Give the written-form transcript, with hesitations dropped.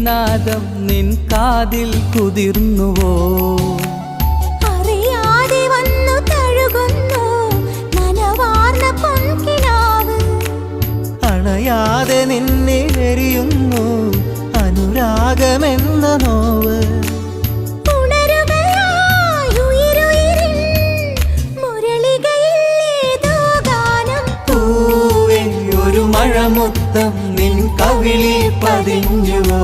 കിളിനാദം നിൻ കാതിൽ കുതിർന്നുവോ? അറിയാതെ വന്നു തഴുകുന്നു നനവാർന്ന പൊൻകിനാവ്. അണയാതെ നിന്നിലെരിയുന്നു അനുരാഗമെന്ന നോവ്. മഴമുത്തം നിൻ കവിളിൽ പതിഞ്ഞുവോ?